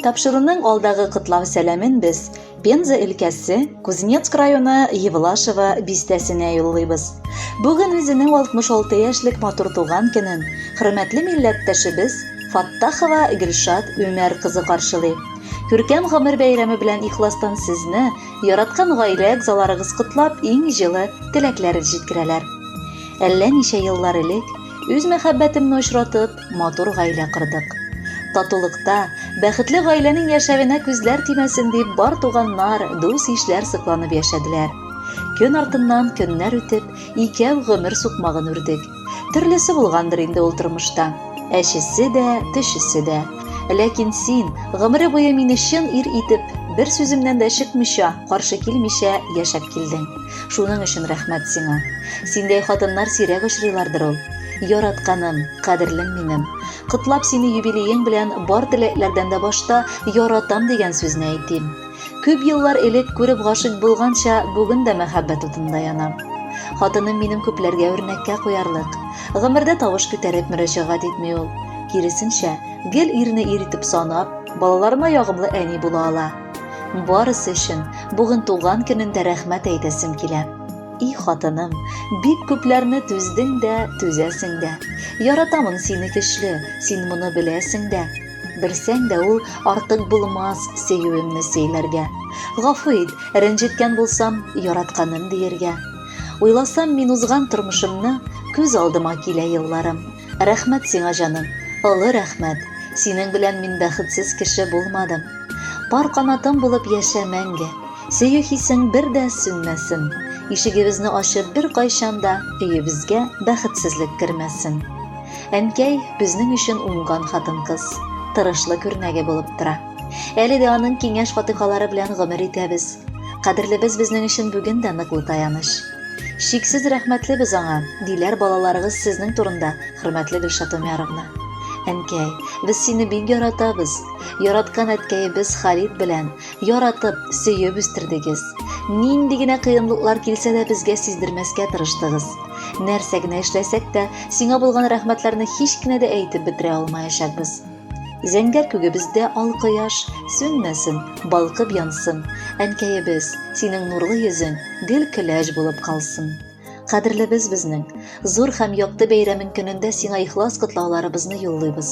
Тапшыруның алдагы котлау сәламен без Пенза өлкәсе, Кузнецк районы Евлашева бистәсенә юллыйбыз. Бүген үзенең 66 яшьлек матур туган көнен хөрмәтле милләттәшебез Фаттахова Гөлшат Үмәр кызы каршылый. Күркәм гомер бәйрәме белән ихластан сезне, яраткан гаилә әгъзаларыгыз котлап, иң җылы теләкләрен җиткерәләр. Әллә ничә еллар элек үз мәхәббәтемне очратып, матур гаилә кырдык. Татулыкта, бәхетле гаиләнең яшәвенә күзләр тимәсен дип бар туганнар, дус-ишләр сыкланып яшәделәр. Көн артыннан көннәр үтеп, икәү гомер сукмагын үрдек. Төрлесе булгандыр инде ул тормышта. Әчесе дә, төшесе дә. Ләкин син, гомере буе мине чын ир итеп, бер сүземнән дә чыкмыйча, каршы килмичә яшәп килдең. Шуның өчен рәхмәт сиңа. Синдәй хатыннар сирәк очрыйлардыр ул. Яратканым, кадерлем минем. Котлап сине юбилеең белән бар теләкләрдән дә башта яратам дигән сүзне әйтим. Күп еллар элек күреп гашык булганча, бүген дә мәхәббәт утында янам. Хатыным минем күпләргә үрнәккә куярлык. Гомердә тавыш күтәреп мөрәҗәгать итми ул. Киресенчә, гел ирне ир итеп санап, балаларына ягымлы әни була ала. Барысы өчен бүген туган көнендә рәхмәт әйтәсем килә. И хатыным, бик күпләрне түздең дә, түзәсең дә. Яратамын сине көчле, син моны беләсең дә. Белсәң дә ул артык булмас сөюемне сөйләргә. Гафу ит, рәнҗеткән булсам, яратканым диергә. Уйласам мин узган тормышымны, күз алдыма килә елларым. Рәхмәт сиңа җаным, олы рәхмәт. Синең белән мин бәхетсез кеше булмадым. Пар канатым булып яшә мәңге. Сөю хисең бер дә сүнмәсен. Ишегебезне ачып бер кайчанда өебезгә бәхетсезлек кермәсен. Әнкәй безнең өчен уңган хатын-кыз, тырышлы күрнәге булып тора. Әле дә аның киңәш фатихалары белән гомер итәбез. Кадерлебез безнең өчен бүген дә ныклы таяныч. Шиксез рәхмәтлебез аңа, диләр балаларыгыз сезнең турында, хөрмәтле Гөлшат Үмәровна. Әнкәй, без сине бик яратабыз. Яраткан әткәебез Халид белән яратып, сөеп үстердегез. Нинди генә кыенлыклар килсә дә безгә сиздермәскә тырыштыгыз. Нәрсә генә эшләсәк тә, сиңа булган рәхмәтләрне һич кенә дә әйтеп бетерә алмаячакбыз. Зәңгәр күгебездә ал кояш сүнмәсен, балкып янсын. Әнкәебез, синең нурлы йөзең гел көләч булып калсын. Кадерлебез безнең, зур һәм якты бәйрәмең көнендә сиңа ихлас котлауларыбызны юллыйбыз.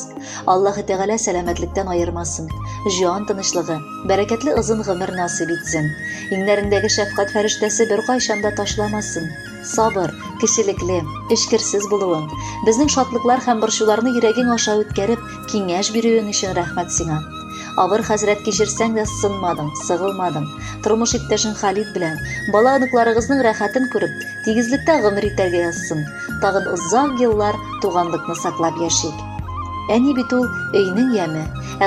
Аллаһы Тәгалә сәламәтлектән айырмасын, җан тынычлыгы, бәрәкәтле озын гомер насыйп итсен. Иңнәрендәге шәфкать фәрештәсе бер кайчан да ташламасын. Сабыр, кешелекле, эшкерсез булуың, безнең шатлыклар һәм борчуларны йөрәгең аша үткәреп, киңәш бирүең өчен рәхмәт сиңа. Авыр хәзрәт кичерсәң дә сынмадың, сыгылмадың. Тормыш иптәшең Халид белән бала оныкларыгызның рәхәтен күреп, тигезлектә гомер итәргә язсын. Тагын озак еллар туганлыкны саклап яшик. Әни бит ул өйнең яме,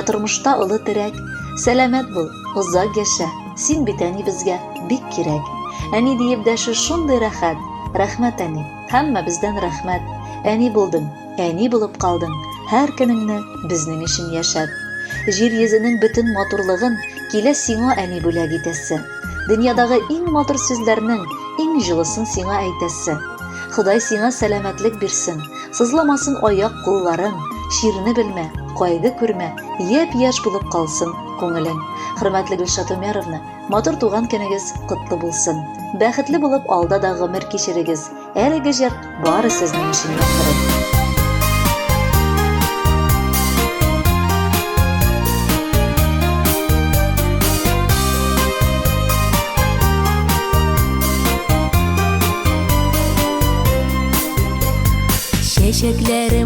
тормышта олы терәк. Сәламәт бул, озак яшә. Син бит әни безгә бик кирәк. Әни диеп дәше шундый рәхәт. Рәхмәт әни, һәммә бездән рәхмәт. Әни булдың, әни булып калдың. Һәр көнеңне безнең өчен яшәп. Җир йөзенең бөтен матурлыгын килә сиңа әни бүләк итәсе. Дөньядагы иң матур сүзләрнең иң җылысын сиңа әйтәсе. Ходай сиңа сәламәтлек бирсен, сызламасын аяк кулларың, ширне белмә, кайгы күрмә, япь-яшь булып калсын күңелең. Хөрмәтле Гөлшат Үмәровна, матур туган көнегез котлы булсын. Бәхетле булып алда да гомер кичерегез. Әлеге җыр бары сезнең өчен яктырыр. Çiçekleri